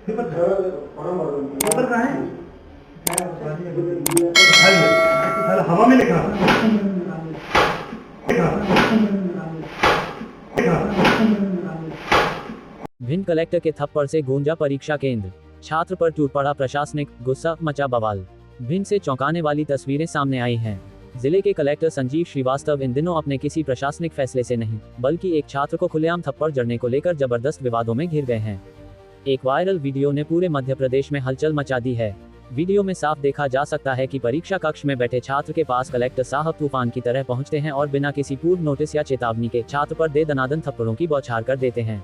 Paper कहाँ है? Hello, हवा में लिखा भिंड कलेक्टर के थप्पड़ से गूंजा परीक्षा केंद्र, छात्र पर टूट पड़ा प्रशासनिक, गुस्सा मचा बवाल। भिंड से चौंकाने वाली तस्वीरें सामने आई हैं। जिले के कलेक्टर संजीव श्रीवास्तव इन दिनों अपने किसी प्रशासनिक फैसले से नहीं, बल्कि एक छात्र को खुलेआम थप्पड़ जड़ने को लेकर जबरदस्त विवादों में घिर गए हैं। एक वायरल वीडियो ने पूरे मध्य प्रदेश में हलचल मचा दी है। वीडियो में साफ देखा जा सकता है कि परीक्षा कक्ष में बैठे छात्र के पास कलेक्टर साहब तूफान की तरह पहुंचते हैं और बिना किसी पूर्व नोटिस या चेतावनी के छात्र पर दे दनादन थप्पड़ों की बौछार कर देते हैं।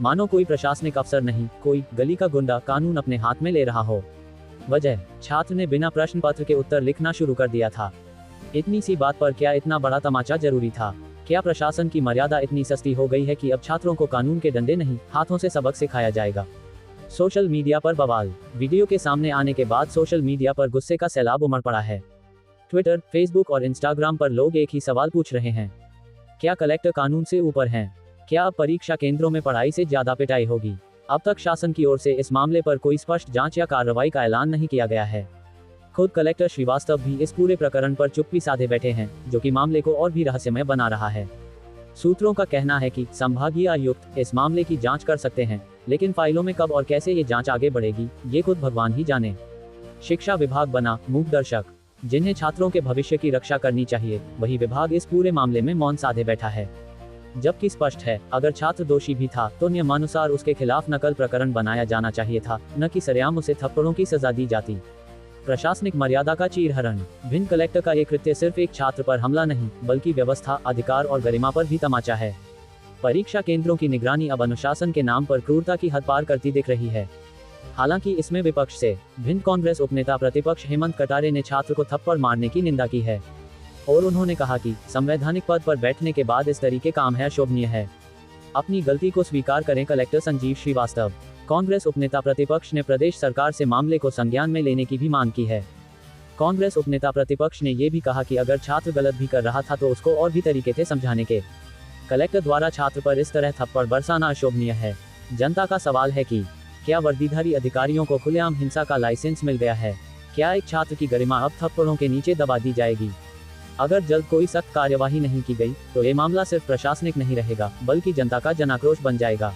मानो कोई प्रशासनिक अफसर नहीं, कोई गली का गुंडा कानून अपने हाथ में ले रहा हो। वजह, छात्र ने बिना प्रश्न पत्र के उत्तर लिखना शुरू कर दिया था। इतनी सी बात पर क्या इतना बड़ा तमाचा जरूरी था? क्या प्रशासन की मर्यादा इतनी सस्ती हो गई है कि अब छात्रों को कानून के डंडे नहीं, हाथों से सबक सिखाया जाएगा? सोशल मीडिया पर बवाल। वीडियो के सामने आने के बाद सोशल मीडिया पर गुस्से का सैलाब उमड़ पड़ा है। ट्विटर, फेसबुक और इंस्टाग्राम पर लोग एक ही सवाल पूछ रहे हैं। क्या कलेक्टर कानून से ऊपर हैं? क्या अब परीक्षा केंद्रों में पढ़ाई से ज्यादा पिटाई होगी? अब तक शासन की ओर से इस मामले पर कोई स्पष्ट जांच या कार्रवाई का ऐलान नहीं किया गया है। खुद कलेक्टर श्रीवास्तव भी इस पूरे प्रकरण पर चुप्पी साधे बैठे हैं, जो कि मामले को और भी रहस्यमय बना रहा है। सूत्रों का कहना है कि संभागीय आयुक्त इस मामले की जांच कर सकते हैं, लेकिन फाइलों में कब और कैसे ये जांच आगे बढ़ेगी, ये खुद भगवान ही जाने। शिक्षा विभाग बना मूक दर्शक। जिन्हें छात्रों के भविष्य की रक्षा करनी चाहिए, वही विभाग इस पूरे मामले में मौन साधे बैठा है। जबकि स्पष्ट है, अगर छात्र दोषी भी था तो नियमानुसार उसके खिलाफ नकल प्रकरण बनाया जाना चाहिए था, न कि सरेआम उसे थप्पड़ों की सजा दी जाती। प्रशासनिक मर्यादा का चीरहरण। भिंड कलेक्टर का ये कृत्य सिर्फ एक छात्र पर हमला नहीं, बल्कि व्यवस्था, अधिकार और गरिमा पर भी तमाचा है। परीक्षा केंद्रों की निगरानी अब अनुशासन के नाम पर क्रूरता की हद पार करती दिख रही है। हालांकि इसमें विपक्ष से भिंड कांग्रेस उपनेता प्रतिपक्ष हेमंत कटारे ने छात्र को थप्पड़ मारने की निंदा की है और उन्होंने कहा कि संवैधानिक पद पर बैठने के बाद इस तरीके काम है अशोभनीय है। अपनी गलती को स्वीकार करें कलेक्टर संजीव श्रीवास्तव। कांग्रेस उपनेता प्रतिपक्ष ने प्रदेश सरकार से मामले को संज्ञान में लेने की भी मांग की है। कांग्रेस उपनेता प्रतिपक्ष ने ये भी कहा कि अगर छात्र गलत भी कर रहा था तो उसको और भी तरीके थे समझाने के। कलेक्टर द्वारा छात्र पर इस तरह थप्पड़ बरसाना अशोभनीय है। जनता का सवाल है कि क्या वर्दीधारी अधिकारियों को खुलेआम हिंसा का लाइसेंस मिल गया है? क्या एक छात्र की गरिमा अब थप्पड़ों के नीचे दबा दी जाएगी? अगर जल्द कोई सख्त कार्यवाही नहीं की गई तो ये मामला सिर्फ प्रशासनिक नहीं रहेगा, बल्कि जनता का जनाक्रोश बन जाएगा।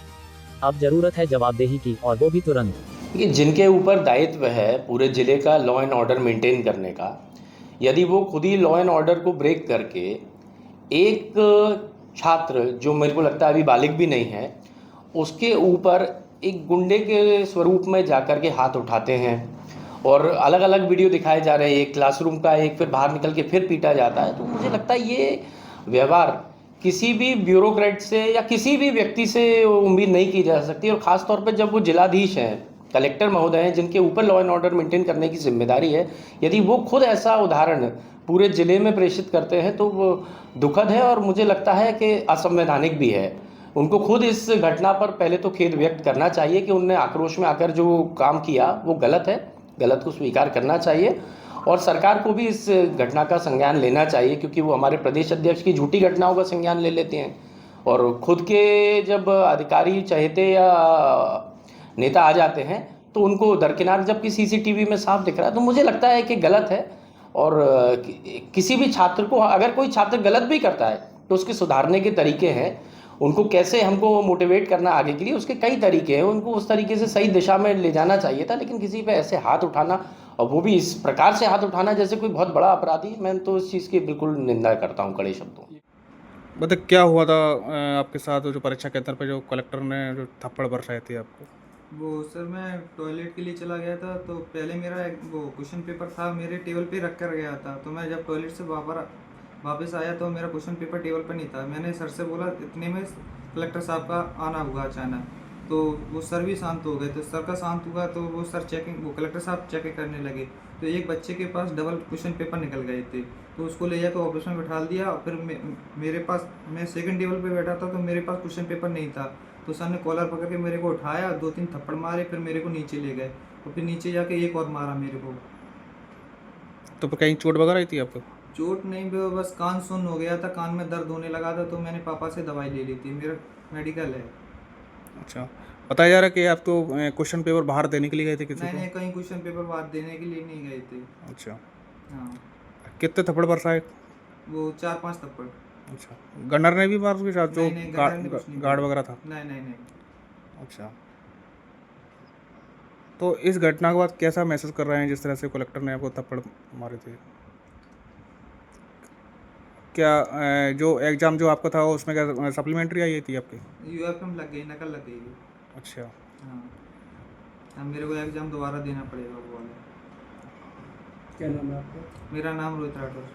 अब जरूरत है जवाबदेही की, और वो भी तुरंत। कि जिनके ऊपर दायित्व है पूरे ज़िले का लॉ एंड ऑर्डर मेंटेन करने का, यदि वो खुद ही लॉ एंड ऑर्डर को ब्रेक करके एक छात्र, जो मेरे को लगता है अभी बालिग भी नहीं है, उसके ऊपर एक गुंडे के स्वरूप में जाकर के हाथ उठाते हैं और अलग अलग वीडियो दिखाए जा रहे हैं, एक क्लासरूम का, एक फिर बाहर निकल के फिर पीटा जाता है। तो मुझे लगता है ये व्यवहार किसी भी ब्यूरोक्रेट से या किसी भी व्यक्ति से उम्मीद नहीं की जा सकती। और ख़ास तौर पे जब वो जिलाधीश हैं, कलेक्टर महोदय हैं, जिनके ऊपर लॉ एंड ऑर्डर मेंटेन करने की जिम्मेदारी है, यदि वो खुद ऐसा उदाहरण पूरे ज़िले में प्रेषित करते हैं तो वो दुखद है और मुझे लगता है कि असंवैधानिक भी है। उनको खुद इस घटना पर पहले तो खेद व्यक्त करना चाहिए कि उनने आक्रोश में आकर जो काम किया वो गलत है, गलत को स्वीकार करना चाहिए और सरकार को भी इस घटना का संज्ञान लेना चाहिए, क्योंकि वो हमारे प्रदेश अध्यक्ष की झूठी घटनाओं का संज्ञान ले लेते हैं और खुद के जब अधिकारी चहेते या नेता आ जाते हैं तो उनको दरकिनार जबकि सीसीटीवी में साफ दिख रहा है। तो मुझे लगता है कि गलत है और किसी भी छात्र को, अगर कोई छात्र गलत भी करता है तो उसके सुधारने के तरीके हैं, उनको कैसे हमको मोटिवेट करना आगे के लिए, उसके कई तरीके हैं, उनको उस तरीके से सही दिशा में ले जाना चाहिए था। लेकिन किसी पे ऐसे हाथ उठाना, और वो भी इस प्रकार से हाथ उठाना जैसे कोई बहुत बड़ा अपराधी, मैं तो इस चीज़ की बिल्कुल निंदा करता हूँ कड़े शब्दों में। मतलब क्या हुआ था आपके साथ, जो परीक्षा केंद्र पे जो कलेक्टर ने जो थप्पड़ बरसाए थे आपको? वो सर, मैं टॉयलेट के लिए चला गया था तो पहले मेरा वो क्वेश्चन पेपर था मेरे टेबल पे रख कर गया था। तो मैं जब टॉयलेट से वापस आया तो मेरा क्वेश्चन पेपर टेबल पर नहीं था। मैंने सर से बोला, इतने में कलेक्टर साहब का आना हुआ अचानक, तो वो सर भी शांत हो गए। तो सर का शांत हुआ तो वो कलेक्टर साहब चेक करने लगे तो एक बच्चे के पास डबल क्वेश्चन पेपर निकल गए थे, तो उसको ले जाकर ऑफिस में बिठा दिया। और फिर मेरे पास, मैं सेकंड टेबल पे बैठा था तो मेरे पास क्वेश्चन पेपर नहीं था, तो सर ने कॉलर पकड़ के मेरे को उठाया, 2-3 थप्पड़ मारे, फिर मेरे को नीचे ले गए और फिर नीचे जाके एक और मारा मेरे को। तो फिर कहीं चोट वगैरह आई थी आपको? चोट नहीं, बस कान सुन्न हो गया था, कान में दर्द होने लगा था, तो मैंने पापा से दवाई ले ली थी, मेरा मेडिकल है। अच्छा, बताया जा रहा है कि आप तो क्वेश्चन पेपर बाहर देने के लिए गए थे किसी नहीं को? नहीं, कहीं क्वेश्चन पेपर बात देने के लिए नहीं गए थे। अच्छा, हाँ, कितने थप्पड़ बरसाए? वो 4-5 थप्पड़। अच्छा, गनर ने भी मारा उसके साथ जो नहीं नहीं, गनर ने कुछ नहीं गार्ड बोला। वगैरह था? नहीं नहीं नहीं। अच्छा, तो इस घटना के बाद कैसा महसूस कर रहे हैं जिस तरह से कलेक्टर ने आपको थप्पड़ मारे थे? क्या जो एग्ज़ाम जो आपका था उसमें क्या सप्लीमेंट्री आई थी आपकी? यूएफएम लग गई, नकल लग गई। अच्छा, हाँ, अब मेरे को एग्ज़ाम दोबारा देना पड़ेगा वो वाला। क्या नाम है आपका? मेरा नाम रोहित राठौर।